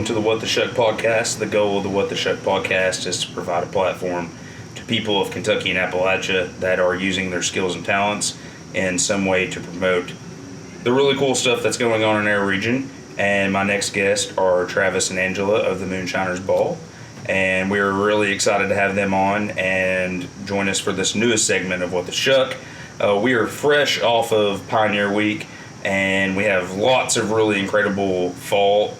welcome to the What the Shuck podcast. The goal of the What the Shuck podcast is to provide a platform to people of Kentucky and Appalachia that are using their skills and talents in some way to promote the really cool stuff that's going on in our region. And my next guests are Travis and Angela of the Moonshiners Ball. And we're really excited to have them on and join us for this newest segment of What the Shuck. We are fresh off of Pioneer Week, and we have lots of really incredible fall,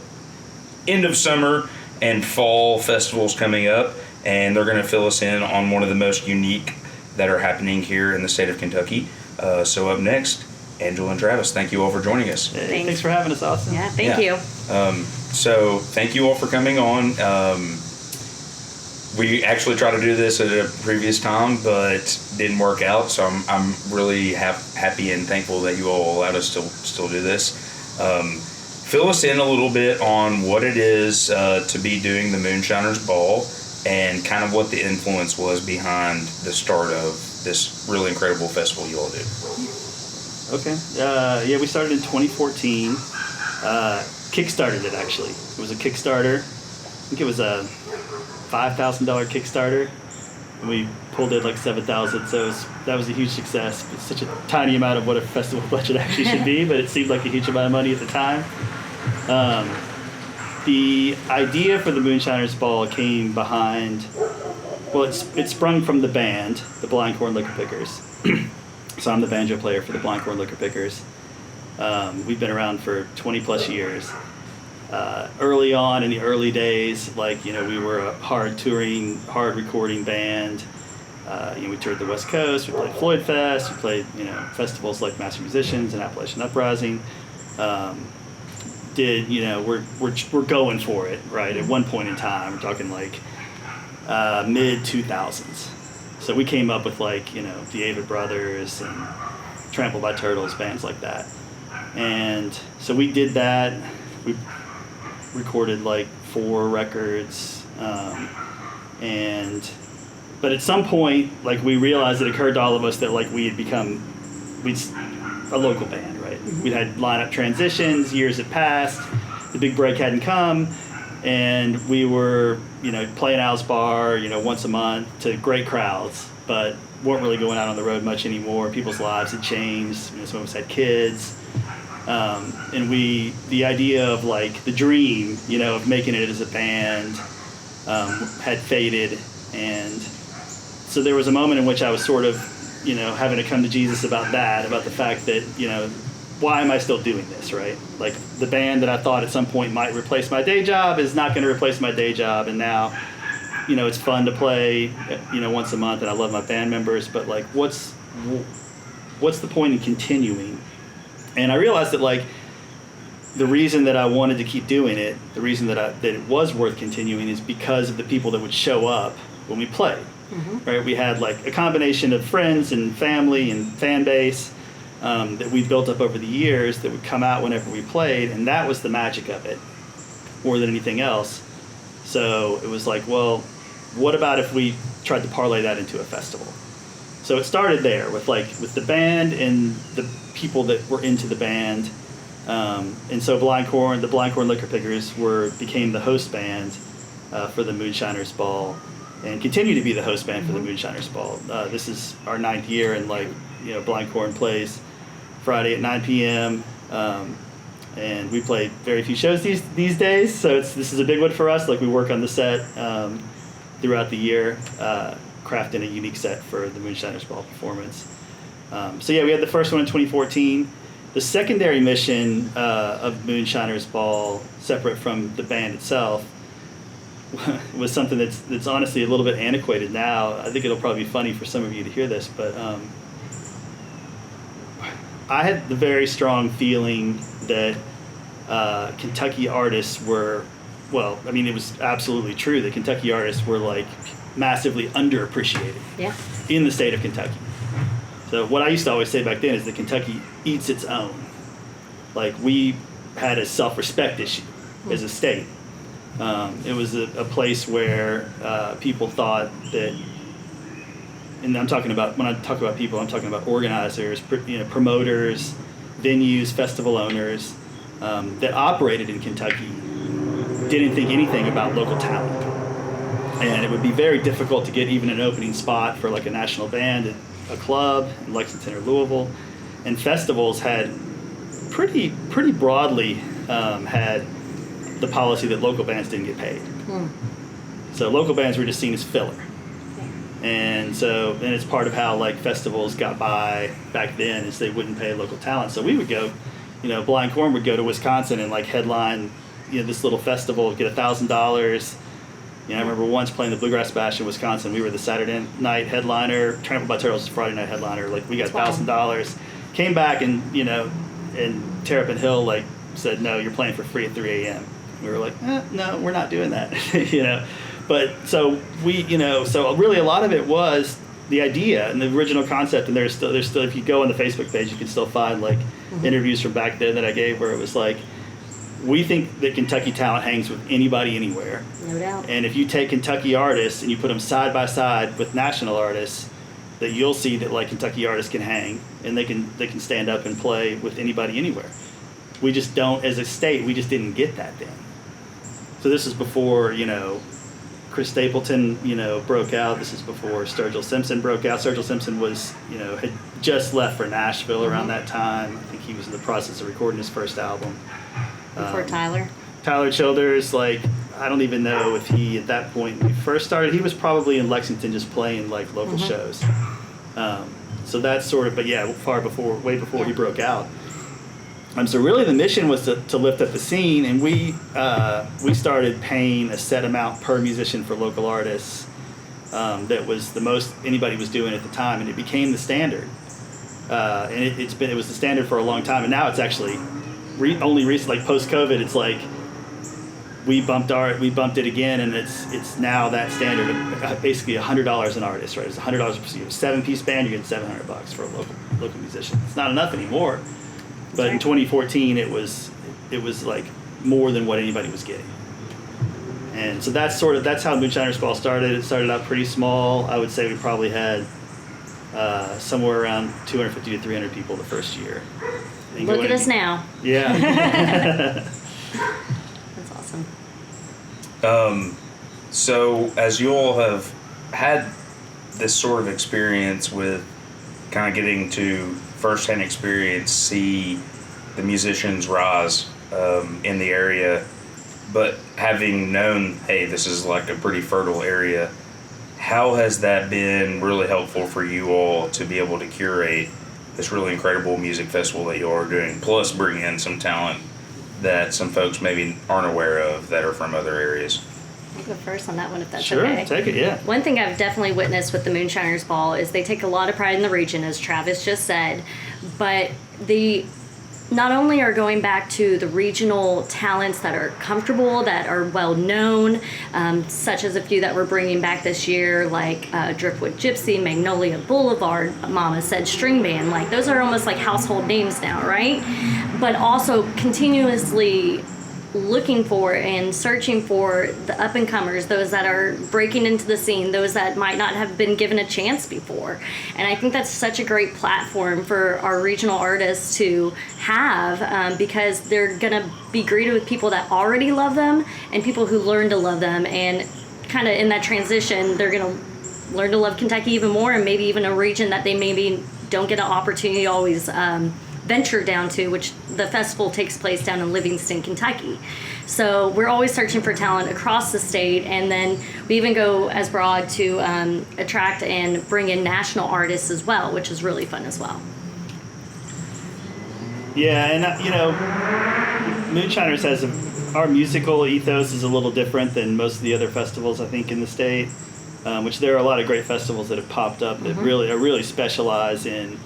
end of summer, and fall festivals coming up. And they're going to fill us in on one of the most unique that are happening here in the state of Kentucky. So up next, Angela and Travis, thank you all for joining us. Hey, thanks for having us, Austin. Yeah, thank you. So thank you all for coming on. We actually tried to do this at a previous time, but didn't work out. So I'm really happy and thankful that you all allowed us to still do this. Fill us in a little bit on what it is to be doing the Moonshiners Ball and kind of what the influence was behind the start of this really incredible festival you all do. Okay. We started in 2014. Kickstarted it, actually. It was a Kickstarter. I think it was a $5,000 Kickstarter, and we pulled in like $7,000, so that was a huge success. It's such a tiny amount of what a festival budget actually should be, but it seemed like a huge amount of money at the time. The idea for the Moonshiners Ball came behind, well, it sprung from the band, the Blind Corn Liquor Pickers. So I'm the banjo player for the Blind Corn Liquor Pickers. We've been around for 20 plus years. Early on in the early days, we were a hard touring, hard recording band. We toured the West Coast, we played Floyd Fest, we played, festivals like Master Musicians and Appalachian Uprising. We're going for it, right? At one point in time, we're talking mid 2000s. So we came up with the Avid Brothers and Trampled by Turtles, bands like that. And so we did that. We recorded 4 records, but at some point we realized it occurred to all of us that we had become a local band, right? We'd had lineup transitions, years had passed, the big break hadn't come, and we were playing Al's Bar once a month to great crowds, but weren't really going out on the road much anymore. People's lives had changed. Some of us had kids. And the idea of the dream, of making it as a band, had faded. And so there was a moment in which I was sort of, having to come to Jesus about the fact that, why am I still doing this, right? The band that I thought at some point might replace my day job is not going to replace my day job. And now, it's fun to play, once a month, and I love my band members, but what's the point in continuing? And I realized that the reason that I wanted to keep doing it, the reason that it was worth continuing, is because of the people that would show up when we played. Mm-hmm. Right? We had a combination of friends and family and fan base that we built up over the years that would come out whenever we played, and that was the magic of it, more than anything else. So it was well, what about if we tried to parlay that into a festival? So it started there with the band and the people that were into the band, and so the Blind Corn Liquor Pickers became the host band for the Moonshiners Ball, and continue to be the host band for the Moonshiners Ball. This is our 9th year, and Blind Corn plays Friday at 9 p.m. And we play very few shows these days, so this is a big one for us. We work on the set throughout the year. Crafting a unique set for the Moonshiners Ball performance. We had the first one in 2014. The secondary mission of Moonshiners Ball, separate from the band itself, was something that's honestly a little bit antiquated now. I think it'll probably be funny for some of you to hear this, but I had the very strong feeling that Kentucky artists were, it was absolutely true that Kentucky artists were massively underappreciated in the state of Kentucky. So what I used to always say back then is that Kentucky eats its own. We had a self-respect issue as a state. It was a place where people thought that, and when I talk about people, I'm talking about organizers, promoters, venues, festival owners that operated in Kentucky didn't think anything about local talent. And it would be very difficult to get even an opening spot for like a national band at a club in Lexington or Louisville. And festivals had pretty broadly had the policy that local bands didn't get paid. So local bands were just seen as filler. And so, and it's part of how like festivals got by back then, is they wouldn't pay local talent. So we would go, Blind Corn would go to Wisconsin and like headline, this little festival, get $1,000. I remember once playing the Bluegrass Bash in Wisconsin. We were the Saturday night headliner. Trampled by Turtles was Friday night headliner. Like we got $1,000. Came back and and Terrapin Hill like said, no, you're playing for free at 3 a.m. We were like, no, we're not doing that. But so we, so really a lot of it was the idea and the original concept. And there's still, if you go on the Facebook page, you can still find like interviews from back then that I gave where it was like, we think that Kentucky talent hangs with anybody, anywhere. No doubt. And if you take Kentucky artists and you put them side by side with national artists, that you'll see that like Kentucky artists can hang and they can stand up and play with anybody, anywhere. We just don't, as a state, we just didn't get that then. So this is before, Chris Stapleton, broke out. This is before Sturgill Simpson broke out. Sturgill Simpson was, had just left for Nashville around that time. I think he was in the process of recording his first album. Before Tyler? Tyler Childers, like, I don't even know if he, at that point, when we first started, he was probably in Lexington just playing, like, local shows. So that's sort of, but yeah, way before he broke out. So really the mission was to lift up the scene, and we started paying a set amount per musician for local artists. That was the most anybody was doing at the time, and it became the standard. And it was the standard for a long time, and now it's actually only recently, like post-COVID, it's like we bumped it again, and it's now that standard of basically $100 an artist, right? It's $100 per you have a 7-piece band, you're getting $700 for a local musician. It's not enough anymore. But in 2014, it was like more than what anybody was getting. And so that's how Moonshiners Ball started. It started out pretty small. I would say we probably had somewhere around 250 to 300 people the first year. And Look at us now. Yeah. That's awesome. So as you all have had this sort of experience with kind of getting to firsthand experience, see the musicians rise in the area, but having known, hey, this is like a pretty fertile area, how has that been really helpful for you all to be able to curate this really incredible music festival that you all are doing, plus bring in some talent that some folks maybe aren't aware of that are from other areas? I'll go first on that one if that's sure, okay. Take it, yeah. One thing I've definitely witnessed with the Moonshiners Ball is they take a lot of pride in the region, as Travis just said, but they not only are going back to the regional talents that are comfortable, that are well known, such as a few that we're bringing back this year, like Driftwood Gypsy, Magnolia Boulevard, Mama Said String Band. Like those are almost like household names now, right? But also continuously looking for and searching for the up-and-comers, those that are breaking into the scene, those that might not have been given a chance before. And I think that's such a great platform for our regional artists to have, because they're going to be greeted with people that already love them and people who learn to love them. And kind of in that transition, they're going to learn to love Kentucky even more, and maybe even a region that they maybe don't get an opportunity to always venture down to, which the festival takes place down in Livingston, Kentucky. So we're always searching for talent across the state, and then we even go as broad to attract and bring in national artists as well, which is really fun as well. Yeah, and Moonshiners has our musical ethos is a little different than most of the other festivals, I think, in the state, which there are a lot of great festivals that have popped up that really specialize in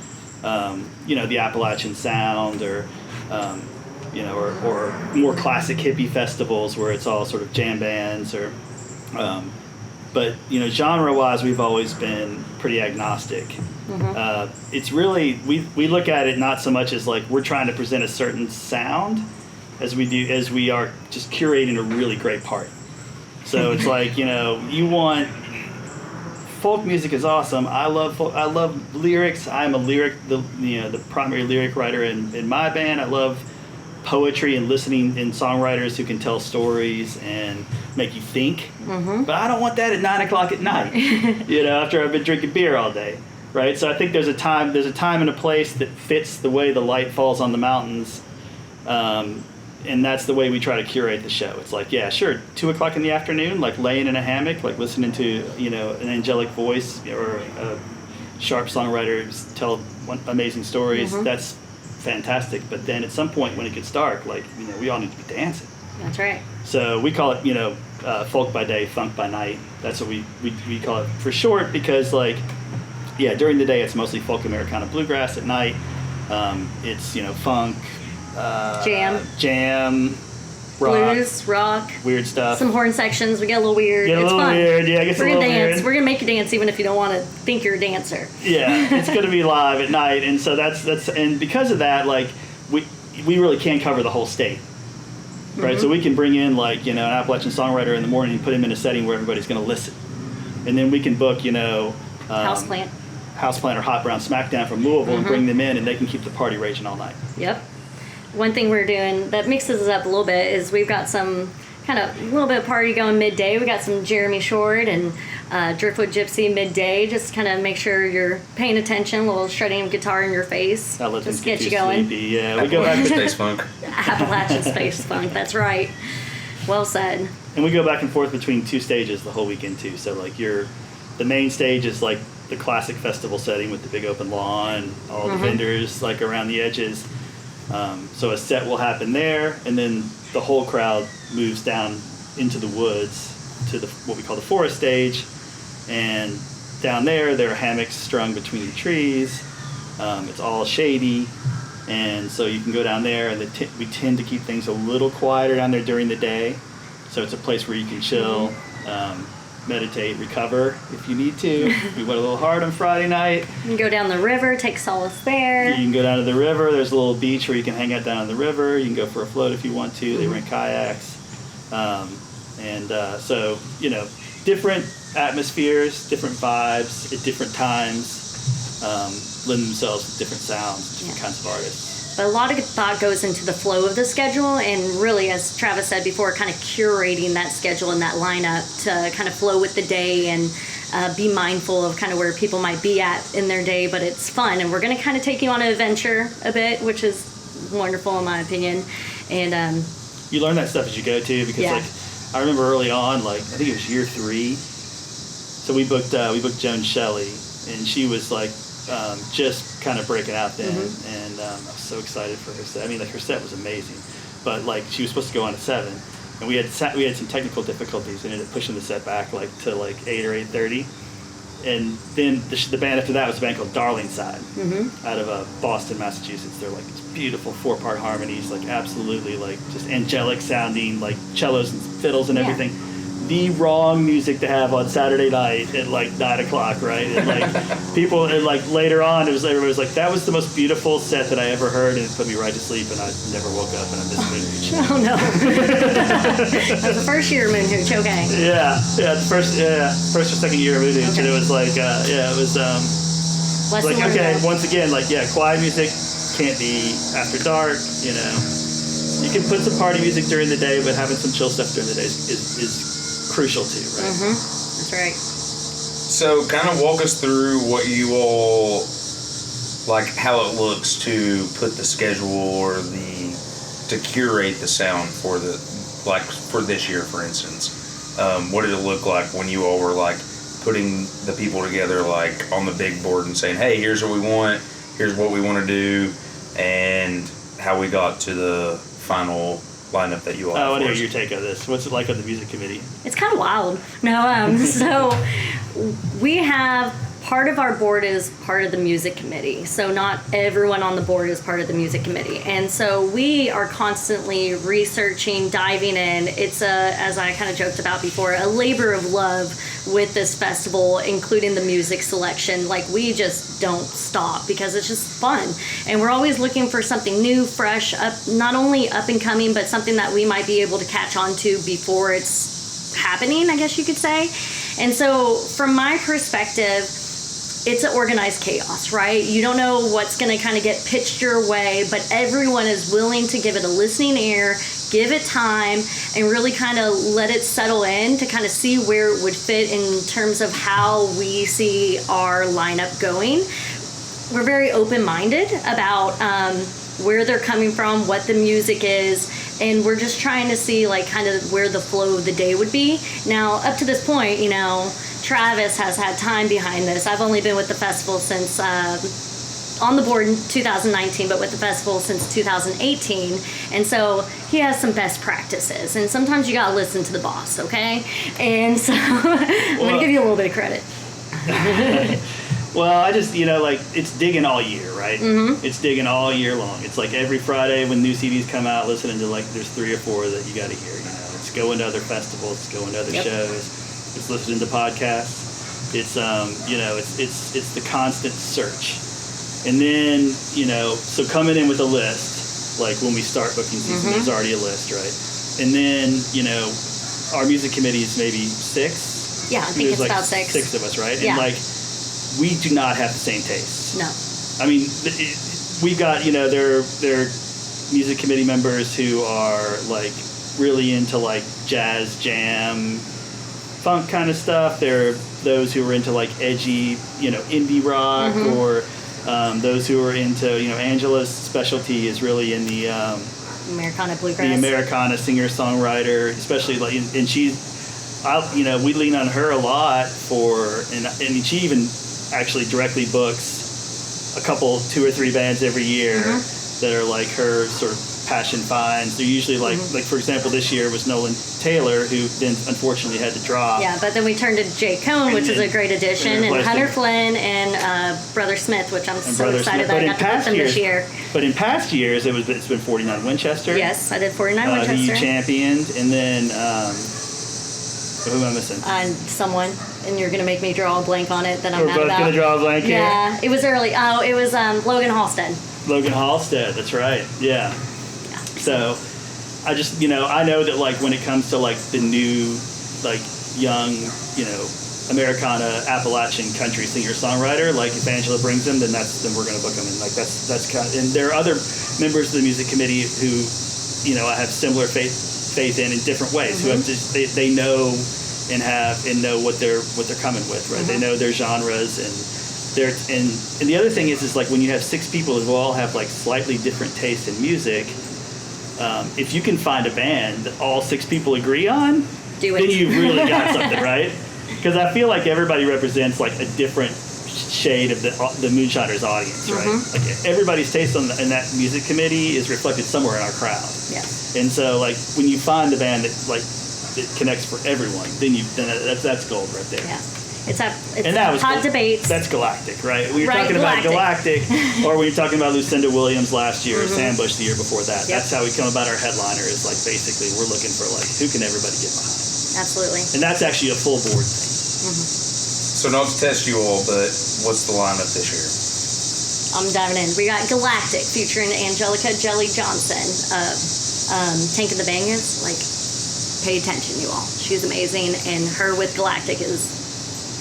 the Appalachian sound, or more classic hippie festivals where it's all sort of jam bands, or but genre-wise we've always been pretty agnostic. It's really we look at it not so much as like we're trying to present a certain sound as we are just curating a really great party. So it's like you want folk music is awesome. I love lyrics. I'm a the primary lyric writer in my band. I love poetry and listening and songwriters who can tell stories and make you think. But I don't want that at 9 o'clock at night, after I've been drinking beer all day, right? So I think there's a time and a place that fits the way the light falls on the mountains. And that's the way we try to curate the show. It's like, yeah, sure, 2 o'clock in the afternoon, like laying in a hammock, like listening to, an angelic voice or a sharp songwriter tell amazing stories. That's fantastic. But then at some point when it gets dark, we all need to be dancing. That's right. So we call it, folk by day, funk by night. That's what we call it for short because, during the day it's mostly folk Americana bluegrass. At night, it's, funk, jam, rock, blues, rock, weird stuff. Some horn sections. We get a little weird. It's fun. Weird. Yeah, I guess we're a little gonna dance. Weird. We're gonna make you dance even if you don't want to think you're a dancer. Yeah, it's gonna be live at night, and so that's and because of that, we really can't cover the whole state, right? So we can bring in an Appalachian songwriter in the morning and put him in a setting where everybody's gonna listen, and then we can book Houseplant or Hot Brown Smackdown from Louisville and bring them in, and they can keep the party raging all night. Yep. One thing we're doing that mixes us up a little bit is we've got some kind of a little bit of party going midday. We got some Jeremy Short and Driftwood Gypsy midday. Just kind of make sure you're paying attention. A little shredding of guitar in your face. Just get you going. Sleepy. Yeah, we go back to Space Funk. Appalachian Space Funk. That's right. Well said. And we go back and forth between 2 stages the whole weekend too. So the main stage is the classic festival setting with the big open lawn, all the vendors around the edges. So a set will happen there, and then the whole crowd moves down into the woods to what we call the forest stage, and down there are hammocks strung between the trees. It's all shady, and so you can go down there, and we tend to keep things a little quieter down there during the day, so it's a place where you can chill, meditate, recover if you need to. We went a little hard on Friday night. You can go down the river, take solace there. You can go down to the river. There's a little beach where you can hang out down on the river. You can go for a float if you want to. They rent kayaks. So, different atmospheres, different vibes at different times, lend themselves to different sounds, different kinds of artists. But a lot of thought goes into the flow of the schedule, and really, as Travis said before, kind of curating that schedule and that lineup to kind of flow with the day and be mindful of kind of where people might be at in their day. But it's fun, and we're going to kind of take you on an adventure a bit, which is wonderful in my opinion. And you learn that stuff as you go too, because I remember early on, I think it was year 3. So we booked Joan Shelley, and she was just kind of breaking out then, and I was so excited for her set. I mean, her set was amazing, but she was supposed to go on at 7, and we had some technical difficulties and ended up pushing the set back to 8 or 8:30, and then the band after that was a band called Darling Side, out of Boston, Massachusetts. They're these beautiful 4-part harmonies, absolutely just angelic sounding, cellos and fiddles and everything. The wrong music to have on Saturday night at 9 o'clock, right? And people, and later on, everybody was that was the most beautiful set that I ever heard, and it put me right to sleep, and I never woke up, and I missed Moon Hooch. Oh no, that was the first year of Moon Hooch. Okay. Yeah, the first or second year of Moon Hooch, and it was it was okay. Once again, quiet music can't be after dark. You can put some party music during the day, but having some chill stuff during the day is crucial too, right? That's right. So kind of walk us through what you all how it looks to put the schedule or to curate the sound for for this year, for instance. What did it look like when you all were putting the people together on the big board and saying, hey, here's what we want, here's what we want to do, and how we got to the final lineup that you all have? I want to hear your take on this. What's it like on the music committee? It's kind of wild. No, so we have part of our board is part of the music committee. So not everyone on the board is part of the music committee. And so we are constantly researching, diving in. It's as I kind of joked about before, a labor of love with this festival, including the music selection. We just don't stop because it's just fun. And we're always looking for something new, fresh, not only up and coming, but something that we might be able to catch on to before it's happening, I guess you could say. And so from my perspective, it's an organized chaos, right? You don't know what's going to kind of get pitched your way, but everyone is willing to give it a listening ear, give it time, and really kind of let it settle in to kind of see where it would fit in terms of how we see our lineup going. We're very open-minded about where they're coming from, what the music is, and we're just trying to see like kind of where the flow of the day would be. Now, up to this point, you know, Travis has had time behind this. I've only been with the festival since on the board in 2019, but with the festival since 2018, and so he has some best practices, and sometimes you gotta listen to the boss, okay? And so I'm gonna give you a little bit of credit. Well, I just, you know, like, it's digging all year, right? Mm-hmm. It's digging all year long. It's like every Friday when new CDs come out, listening to, like, there's 3 or 4 that you got to hear, you know. It's going to other festivals, it's going to other shows, it's listening to podcasts. It's, you know, it's the constant search. And then, you know, so coming in with a list, like when we start booking season, there's already a list, right? And then, you know, our music committee is maybe 6. Yeah, I think it's like about 6. 6 of us, right? Yeah. And, like, we do not have the same taste. No. I mean, we've got, you know, there are music committee members who are, like, really into, like, jazz, jam, funk kind of stuff. There are those who are into, like, edgy, you know, indie rock, or those who are into, you know, Angela's specialty is really in the Americana bluegrass. the Americana singer-songwriter, especially, like, and she's, you know, we lean on her a lot for, and she even actually directly books a couple, 2 or 3 bands every year that are like her sort of passion finds. They're usually like for example, this year was Nolan Taylor, who then unfortunately had to drop. Yeah, but then we turned to Jay Cohn, which is a great addition, and Hunter Flynn and Brother Smith, which I'm so excited that I got to put them this year. But in past years, it's been 49 Winchester. Yes, I did 49 Winchester. Who you championed, and then who am I missing? Someone, and you're going to make me draw a blank on it that I'm We're mad both about. going to draw a blank here? Yeah, it was early. Oh, it was Logan Halstead. Logan Halstead, that's right. Yeah. So, I just, you know, I know that, like, when it comes to, like, the new, like, young, you know, Americana, Appalachian country singer-songwriter, like, if Angela brings them, then we're going to book them. And, like, that's kind of, and there are other members of the music committee who, you know, I have similar faith in different ways, who have just, they know and know what they're coming with, right? They know their genres, and the other thing is like when you have 6 people who all have like slightly different tastes in music, if you can find a band that all 6 people agree on, then you've really got something, right? Because I feel like everybody represents like a different shade of the Moonshiners audience, right? Like everybody's taste in that music committee is reflected somewhere in our crowd. Yes. And so like when you find a band that like it connects for everyone, then that's gold right there. Yeah. It's hot debates. That's Galactic, right? We were talking about Galactic, or we were talking about Lucinda Williams last year, or Sam Bush the year before that. That's how we come about our headliner, is like basically we're looking for like who can everybody get behind. Absolutely. And that's actually a full board thing. So not to test you all, but what's the lineup this year? I'm diving in. We got Galactic featuring Angelica Jelly Johnson. Tank of the Bangers. Like, pay attention, you all. She's amazing, and her with Galactic is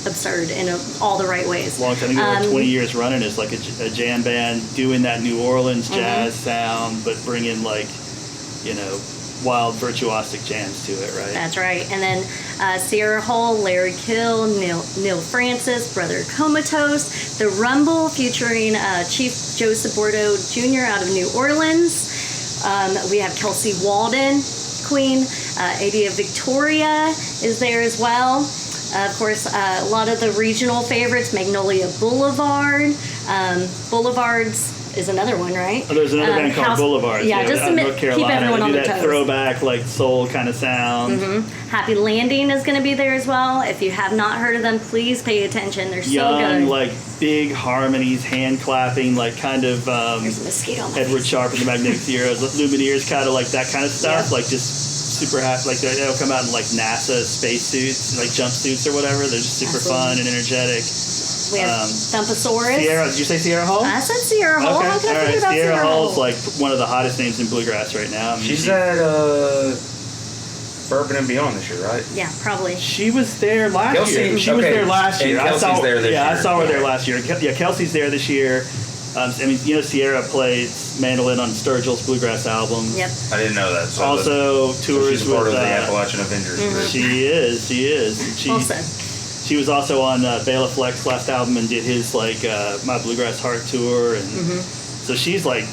absurd in all the right ways. Long time ago, 20 years running as like a jam band, doing that New Orleans jazz sound, but bringing like, you know, wild virtuosic jams to it, right? That's right. And then Sierra Hull, Larry Kill, Neil Francis, Brother Comatose, The Rumble featuring Chief Joe Sabordo Jr. out of New Orleans. We have Kelsey Walden, Queen. Adia Victoria is there as well. Of course, a lot of the regional favorites, Magnolia Boulevard. Boulevards is another one, right? Oh, there's another band called Boulevards. Yeah, just North Carolina. Keep everyone on do their that toes. Throwback, like soul kind of sound. Happy Landing is going to be there as well. If you have not heard of them, please pay attention. They're so Young, good. like big harmonies, hand clapping, like kind of There's a mosquito on my Edward face. Sharp and the Magnetic Zeros, Lumineers, kind of like that kind of stuff. Yep. Like just super happy. Like they'll come out in like NASA spacesuits, like jumpsuits or whatever. They're just super fun and energetic. We have Thumpasaurus. Sierra, did you say Sierra Hull? I said Sierra Hull. Okay. How can I All forget right. about Sierra Sierra Hull's Hull? like one of the hottest names in bluegrass right now. I mean, She's at Bourbon and Beyond this year, right? Yeah, probably. She was there last Kelsey, year. She was okay. there last year. And Kelsey's there this year. I saw her there last year. Yeah, Kelsey's there this year. I mean, Sierra plays mandolin on Sturgill's Bluegrass album. Yep. I didn't know that. So Also tours she's a part with of the Appalachian Avengers group. She is. And she was also on Bela Fleck's last album and did his My Bluegrass Heart tour, and so she's like,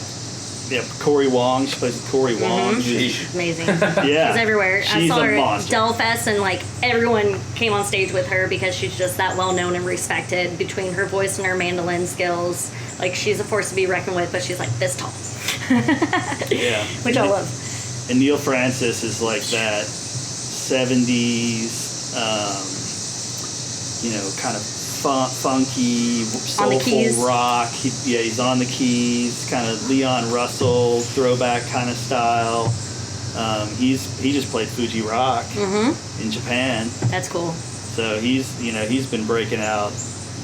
Corey Wong. She plays with Corey Wong. She's amazing. Yeah, she's everywhere. She's I saw her a at monster. Delfest, and everyone came on stage with her because she's just that well known and respected between her voice and her mandolin skills. Like, she's a force to be reckoned with, but she's like this tall. Yeah, which I love. And Neil Francis is like that 70s. Kind of funky, soulful rock. He's on the keys, kind of Leon Russell throwback kind of style. He just played Fuji Rock in Japan. That's cool. So he's been breaking out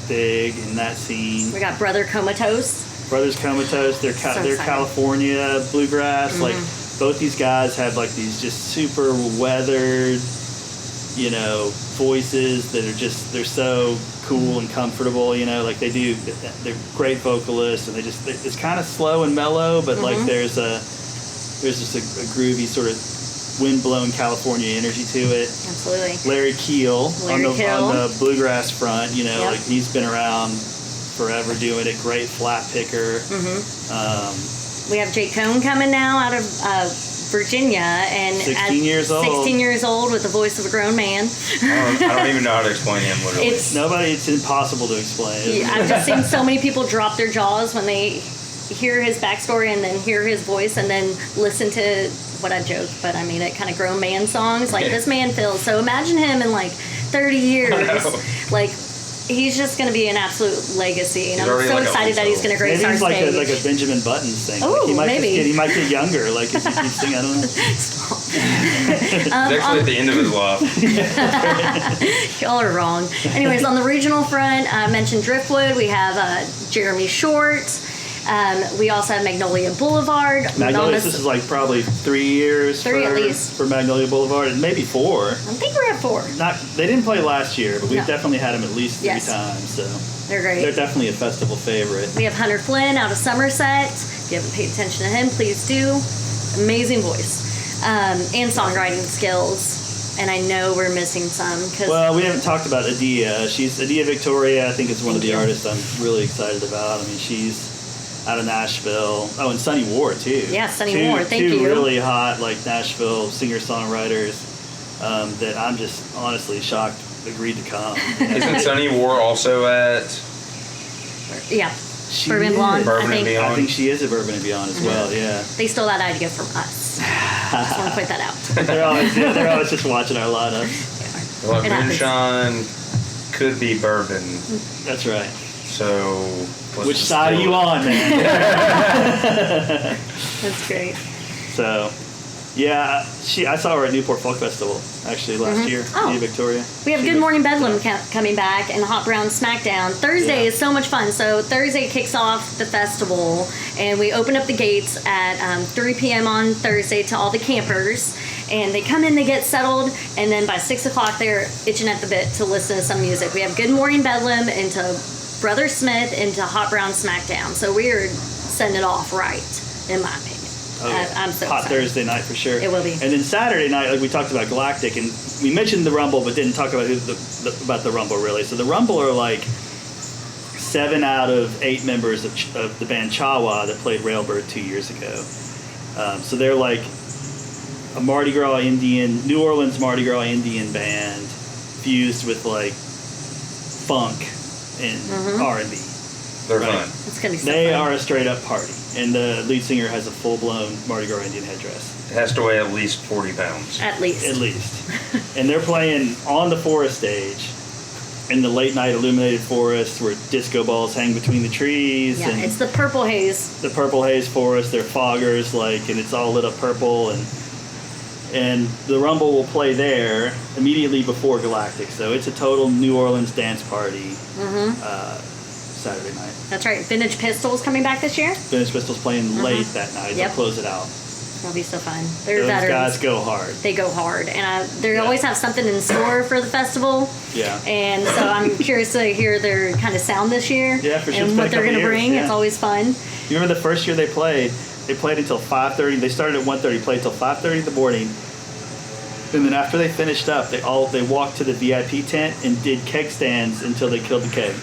big in that scene. We got Brother Comatose. Brothers Comatose. They're California bluegrass. Like, both these guys have these just super weathered, voices that are they're so cool and comfortable, they're great vocalists, and it's kind of slow and mellow, but there's just a groovy sort of wind-blown California energy to it. Absolutely. Larry Keel on the bluegrass front, he's been around forever doing it. Great flat picker. We have Jake Cohn coming now out of Virginia, and 16 years old. 16 years old with the voice of a grown man. I don't even know how to explain him literally. It's impossible to explain. I've just seen so many people drop their jaws when they hear his backstory and then hear his voice and then listen to what I joke, but I mean it, kind of grown man songs. This man feels. So imagine him in 30 years. He's just going to be an absolute legacy, and I'm so excited that he's going to grace our stage. Maybe it's like a Benjamin Buttons thing. Oh, he might maybe. He might get younger, as he keeps singing. I don't know. He's actually at the end of his life. Y'all are wrong. Anyways, on the regional front, I mentioned Driftwood. We have Jeremy Short. We also have Magnolia Boulevard. This is probably 3 years at least for Magnolia Boulevard, and maybe 4. I think we're at 4. They didn't play last year, but we've definitely had them at least 3 times. So they're great. They're definitely a festival favorite. We have Hunter Flynn out of Somerset. If you haven't paid attention to him, please do. Amazing voice and songwriting skills. And I know we're missing some. Well, we haven't talked about Adia. Adia Victoria, I think, is one of the artists I'm really excited about. I mean, she's out of Nashville. Oh, and Sunny Ward, too. Yeah, Sunny Ward. Thank you. Two really hot, Nashville singer-songwriters that I'm just honestly shocked agreed to come. Isn't Sunny Ward also at... Yeah. Bourbon Blonde, Bourbon and Beyond. I think she is at Bourbon and Beyond as well, yeah. They stole that idea from us. Just want to point that out. they're always just watching our lineups. Well, Moonshine could be Bourbon. That's right. So... Which side are you on, man? That's great. So, yeah, I saw her at Newport Folk Festival actually last year. Oh. Victoria. We have Good Morning Bedlam coming back and Hot Brown Smackdown. Thursday is so much fun. So Thursday kicks off the festival, and we open up the gates at 3 p.m. on Thursday to all the campers. And they come in, they get settled, and then by 6 o'clock they're itching at the bit to listen to some music. We have Good Morning Bedlam into Brother Smith into Hot Brown Smackdown. So we're setting it off right, in my opinion. I'm so hot excited. Thursday night for sure. It will be. And then Saturday night, we talked about Galactic, and we mentioned the Rumble, but didn't talk about about the Rumble really. So the Rumble are 7 out of 8 members of the band Chawa that played Railbird 2 years ago. So they're a Mardi Gras Indian, New Orleans Mardi Gras Indian band fused with funk and R&B. They're fun. It's gonna be so They fun. are a straight up party, and the lead singer has a full blown Mardi Gras Indian headdress. It has to weigh at least 40 pounds. At least. And they're playing on the forest stage, in the late night illuminated forest where disco balls hang between the trees. Yeah, and it's the Purple Haze. the purple haze forest. They're foggers, and it's all lit up purple, and the Rumble will play there immediately before Galactic. So it's a total New Orleans dance party. Saturday night. That's right. Vintage Pistols coming back this year. Vintage Pistol's playing late that night. Yep. They'll close it out. It'll be so fun. They're Those veterans. guys go hard. They go hard, and they always have something in store for the festival. Yeah. And so I'm curious to hear their kind of sound this year. Yeah, for sure. And what they're going to bring. Yeah. It's always fun. You remember the first year they played until 5:30. They started at 1:30, played until 5:30 in the morning. And then after they finished up, they walked to the VIP tent and did keg stands until they killed the keg.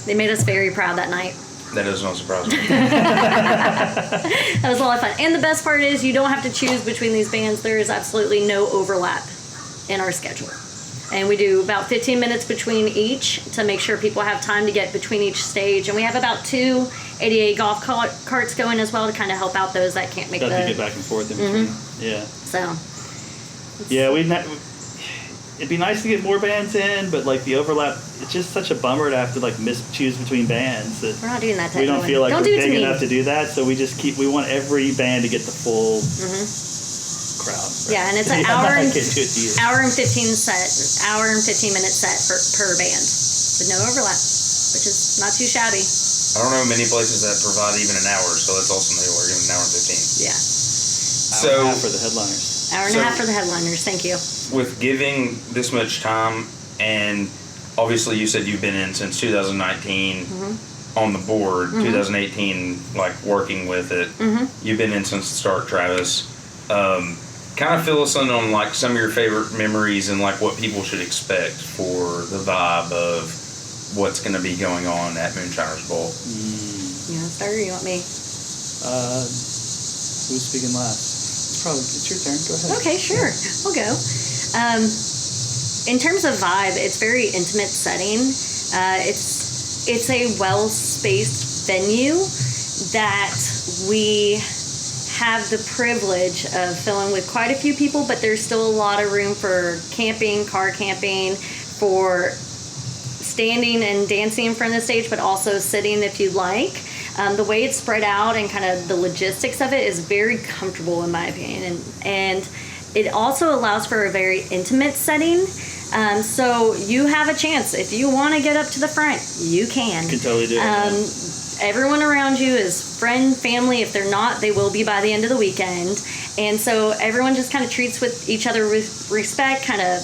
They made us very proud that night. That does not surprise me. That was a lot of fun. And the best part is you don't have to choose between these bands. There is absolutely no overlap in our schedule. And we do about 15 minutes between each to make sure people have time to get between each stage. And we have about 2 ADA golf carts going as well to kind of help out those that can't make Got the... to get back and forth in between. Yeah. So... Yeah, it'd be nice to get more bands in, but like the overlap, it's just such a bummer to have to like choose between bands. That we're not doing that to we don't everyone. feel like don't we're do it to big me. enough to do that, so we want every band to get the full crowd. Right? Yeah, and it's an Yeah, hour I and can't do it to you. hour and 15 minute set per band with no overlap, which is not too shabby. I don't know many places that provide even an hour, so that's awesome. They were giving an hour and 15. Yeah, Hour and a half for the headliners. hour and a half for the headliners. Thank you. With giving this much time, and obviously you said you've been in since 2019 on the board, 2018 like working with it. You've been in since the start, Travis. Kind of fill us in on like some of your favorite memories and like what people should expect for the vibe of what's going to be going on at Moonshiners Ball. You want to start or you want me? Who's speaking last? It's your turn. Go ahead. Okay, sure. I'll go. In terms of vibe, it's very intimate setting. It's a well-spaced venue that we have the privilege of filling with quite a few people, but there's still a lot of room for camping, car camping, for standing and dancing in front of the stage, but also sitting if you'd like. The way it's spread out and kind of the logistics of it is very comfortable in my opinion. And it also allows for a very intimate setting. So you have a chance. If you want to get up to the front, you can. You can totally do it. Everyone around you is friend, family. If they're not, they will be by the end of the weekend. And so everyone just kind of treats with each other with respect, kind of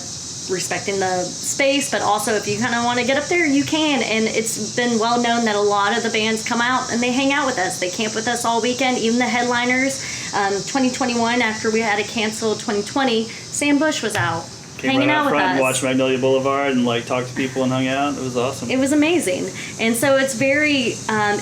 respecting the space, but also if you kind of want to get up there, you can. And it's been well known that a lot of the bands come out and they hang out with us. They camp with us all weekend, even the headliners. 2021, after we had to cancel 2020, Sam Bush was out hanging out with us. Watched Magnolia Boulevard and like talked to people and hung out. It was awesome. It was amazing. And so it's very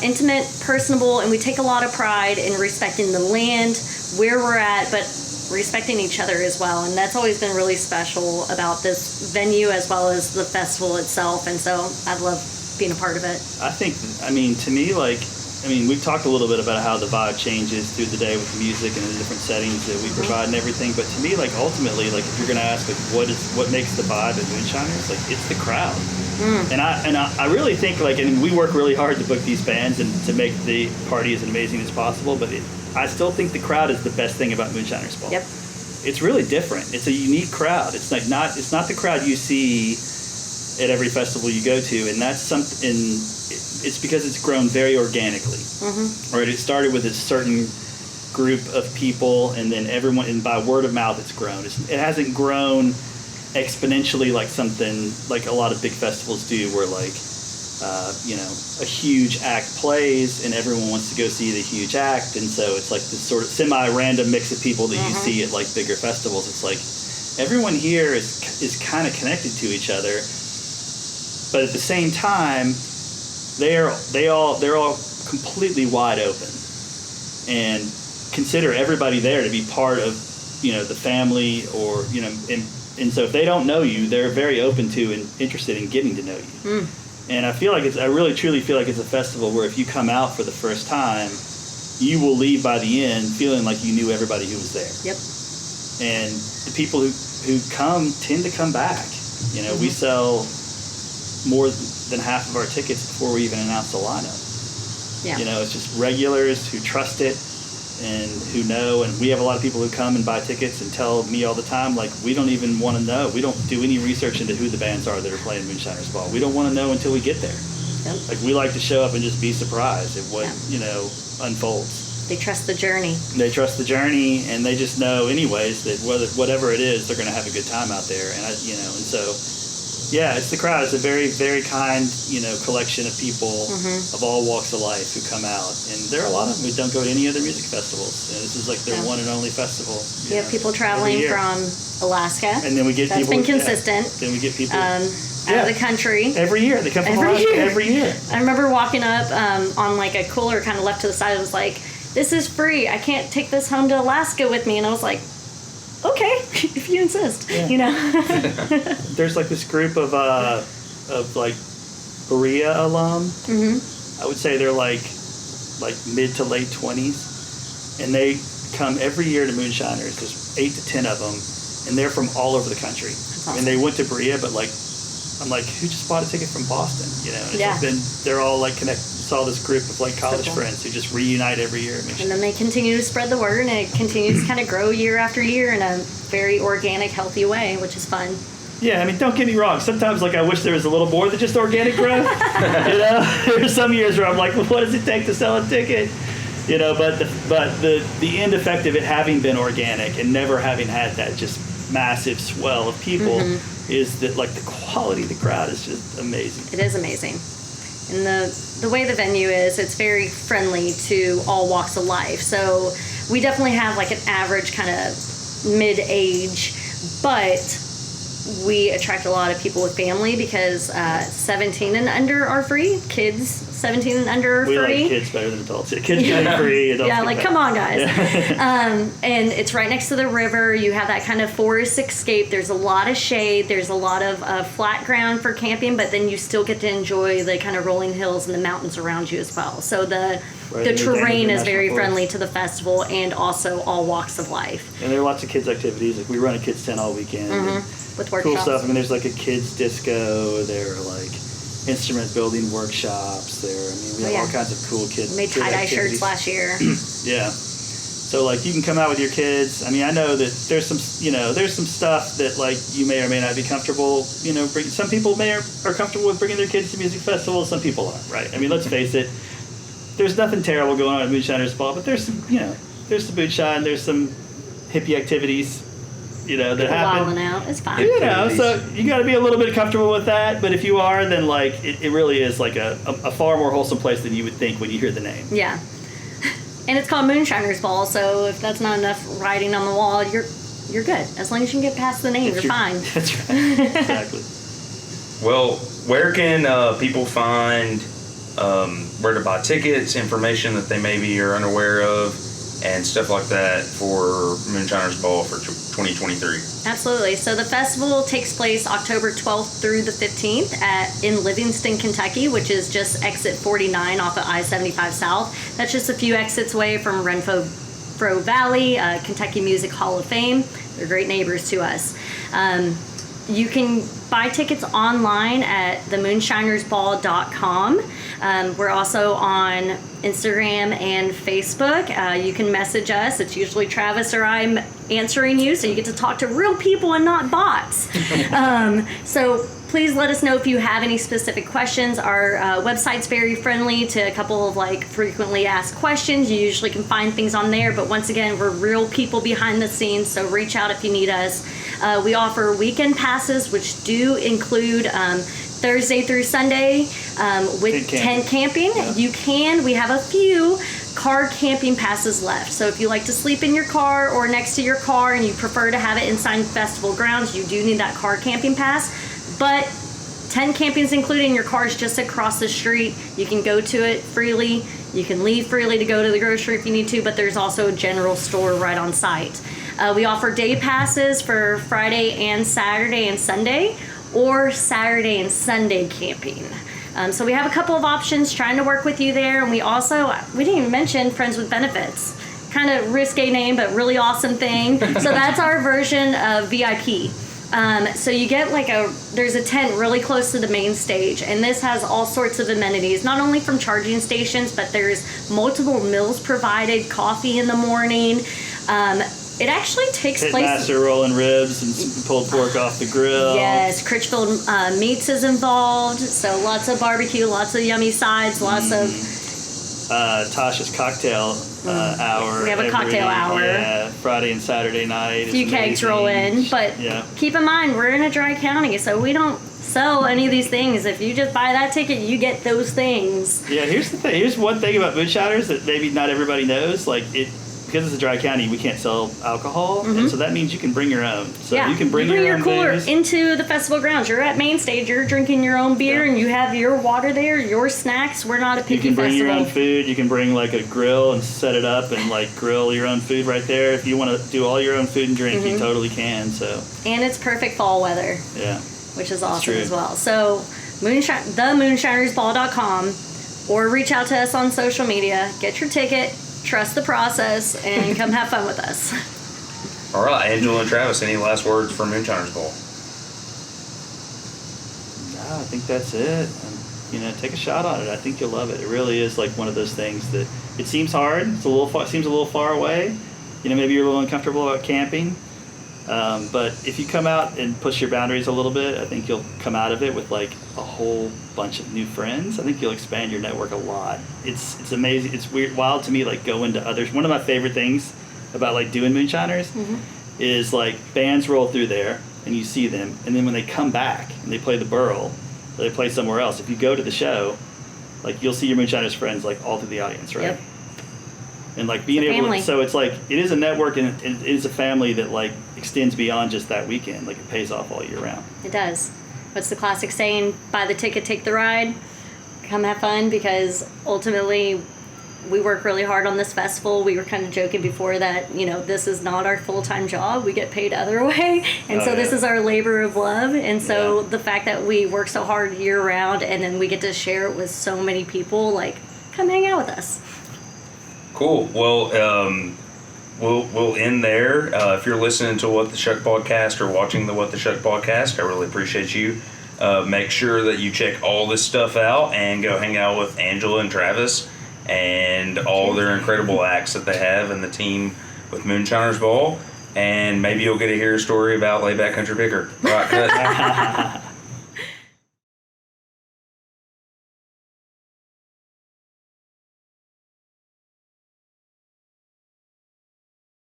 intimate, personable, and we take a lot of pride in respecting the land, where we're at, but respecting each other as well. And that's always been really special about this venue as well as the festival itself. And so I love being a part of it. To me, we've talked a little bit about how the vibe changes through the day with the music and the different settings that we provide and everything. But to me, like ultimately, like if you're going to ask like what makes the vibe at Moonshiners, like it's the crowd. And I really think we work really hard to book these bands and to make the party as amazing as possible. But I still think the crowd is the best thing about Moonshiners Ball. Yep. It's really different. It's a unique crowd. It's not the crowd you see at every festival you go to, and that's something. It's because it's grown very organically. Right? It started with a certain group of people, and then everyone, and by word of mouth, it's grown. It hasn't grown exponentially like something like a lot of big festivals do, where a huge act plays and everyone wants to go see the huge act, and so it's like this sort of semi-random mix of people that you see at like bigger festivals. It's like everyone here is kind of connected to each other, but at the same time they're all completely wide open and consider everybody there to be part of the family, or and so if they don't know you, they're very open to and interested in getting to know you. And I really truly feel like it's a festival where if you come out for the first time, you will leave by the end feeling like you knew everybody who was there. Yep. And the people who come tend to come back. We sell more than half of our tickets before we even announce the lineup. Yeah. It's just regulars who trust it and who know, and we have a lot of people who come and buy tickets and tell me all the time, like, we don't even want to know. We don't do any research into who the bands are that are playing Moonshiners Ball. We don't want to know until we get there. Yep. Like, we like to show up and just be surprised at what, unfolds. They trust the journey. They trust the journey, and they just know, anyways, that whatever it is, they're going to have a good time out there. And and so, yeah, it's the crowd. It's a very, very kind, collection of people of all walks of life who come out, and there are a lot of them who don't go to any other music festivals. And this is like their one and only festival. We have people traveling from Alaska, and then we get that's people. been consistent. Then we get people. Out of the country. Every year. They come from Alaska every year. I remember walking up on like a cooler kind of left to the side. It was like, this is free. I can't take this home to Alaska with me. And I was like, okay, if you insist, There's like this group of like Berea alum. I would say they're like mid to late 20s. And they come every year to Moonshiners. There's 8 to 10 of them. And they're from all over the country. Awesome. And they went to Berea, but I'm like, who just bought a ticket from Boston? And it's been, they're all like connected. Saw this group of like college friends who just reunite every year. And then they continue to spread the word, and it continues to kind of grow year after year in a very organic, healthy way, which is fun. Yeah, I mean, don't get me wrong. Sometimes, like, I wish there was a little more than just organic growth. There's some years where I'm like, well, what does it take to sell a ticket? But the end effect of it having been organic and never having had that just massive swell of people is that, like, the quality of the crowd is just amazing. It is amazing. And the way the venue is, it's very friendly to all walks of life. So we definitely have like an average kind of mid-age, but we attract a lot of people with family because 17 and under are free. Kids 17 and under are free. We like kids better than adults. Kids get free. Adults yeah, like get come on, guys. Yeah. And it's right next to the river. You have that kind of forest escape. There's a lot of shade. There's a lot of flat ground for camping, but then you still get to enjoy the kind of rolling hills and the mountains around you as well. So the terrain is very friendly to the festival and also all walks of life. And there are lots of kids activities. Like we run a kids tent all weekend. With workshops. Cool stuff. I mean, there's like a kids disco. There are like instrument building workshops. We have all kinds of cool kids. We made tie-dye shirts last year. Yeah. So like you can come out with your kids. I mean, I know that there's some stuff that like you may or may not be comfortable. Some people are comfortable with bringing their kids to music festivals. Some people aren't. Right. I mean, let's face it. There's nothing terrible going on at Moonshiners Ball, but there's some moonshine. There's some hippie activities. That happen. Wilding out. It's fine. So you got to be a little bit comfortable with that. But if you are, then like it really is like a far more wholesome place than you would think when you hear the name. Yeah. And it's called Moonshiners Ball, so if that's not enough writing on the wall, you're good. As long as you can get past the name, you're fine. That's right. Exactly. Well, where can people find where to buy tickets, information that they maybe are unaware of, and stuff like that for Moonshiners Ball for 2023? Absolutely. So the festival takes place October 12th through the 15th in Livingston, Kentucky, which is just exit 49 off of I-75 South. That's just a few exits away from Renfro Valley, Kentucky Music Hall of Fame. They're great neighbors to us. You can buy tickets online at themoonshinersball.com. We're also on Instagram and Facebook. You can message us. It's usually Travis or I answering you, so you get to talk to real people and not bots. So please let us know if you have any specific questions. Our website's very friendly to a couple of like frequently asked questions. You usually can find things on there, but once again, we're real people behind the scenes, so reach out if you need us. We offer weekend passes, which do include Thursday through Sunday with tent camping. Yeah. We have a few car camping passes left. So if you like to sleep in your car or next to your car and you prefer to have it inside festival grounds, you do need that car camping pass. But tent camping is included in your car's just across the street. You can go to it freely. You can leave freely to go to the grocery if you need to, but there's also a general store right on site. We offer day passes for Friday and Saturday and Sunday, or Saturday and Sunday camping. So we have a couple of options trying to work with you there. And we didn't even mention Friends with Benefits. Kind of risque name, but really awesome thing. So that's our version of VIP. So you get there's a tent really close to the main stage, and this has all sorts of amenities, not only from charging stations, but there's multiple meals provided, coffee in the morning. It actually takes place. Master rolling ribs and pulled pork off the grill. Yes, Critchfield Meats is involved, so lots of barbecue, lots of yummy sides, lots of Tasha's cocktail hour. We have a cocktail hour. Yeah, Friday and Saturday night. A few kegs roll in, but keep in mind we're in a dry county, so we don't sell any of these things. If you just buy that ticket, you get those things. Yeah, here's the thing. Here's one thing about Moonshiners that maybe not everybody knows. Like because it's a dry county, we can't sell alcohol, and so that means you can bring your own. So you can bring your own cooler booze into the festival grounds. You're at main stage. You're drinking your own beer, and you have your water there, your snacks. We're not a picky You can bring festival. your own food. You can bring like a grill and set it up and like grill your own food right there. If you want to do all your own food and drink, you totally can. So and it's perfect fall weather. Yeah, which is awesome as well. So themoonshinersball.com, or reach out to us on social media. Get your ticket. Trust the process and come have fun with us. All right, Angela and Travis, any last words for Moonshiners Ball? No, I think that's it. Take a shot on it. I think you'll love it. It really is like one of those things that it seems hard. It's seems a little far away. Maybe you're a little uncomfortable about camping. But if you come out and push your boundaries a little bit, I think you'll come out of it with like a whole bunch of new friends. I think you'll expand your network a lot. It's amazing. It's wild to me, like going to others. One of my favorite things about like doing Moonshiners is like bands roll through there and you see them, and then when they come back and they play the Burl, or they play somewhere else, if you go to the show, like you'll see your Moonshiners friends like all through the audience, right? Yep. And like being able to, so it's like it is a network and it is a family that like extends beyond just that weekend. Like it pays off all year round. It does. What's the classic saying? Buy the ticket, take the ride. Come have fun, because ultimately we work really hard on this festival. We were kind of joking before that, this is not our full-time job. We get paid other way. And this is our labor of love. And so the fact that we work so hard year round and then we get to share it with so many people, like come hang out with us. Cool. Well, we'll end there. If you're listening to What the Shuck podcast or watching the What the Shuck podcast, I really appreciate you. Make sure that you check all this stuff out and go hang out with Angela and Travis and all their incredible acts that they have and the team with Moonshiners Ball. And maybe you'll get to hear a story about Layback Country Picker. All right, good.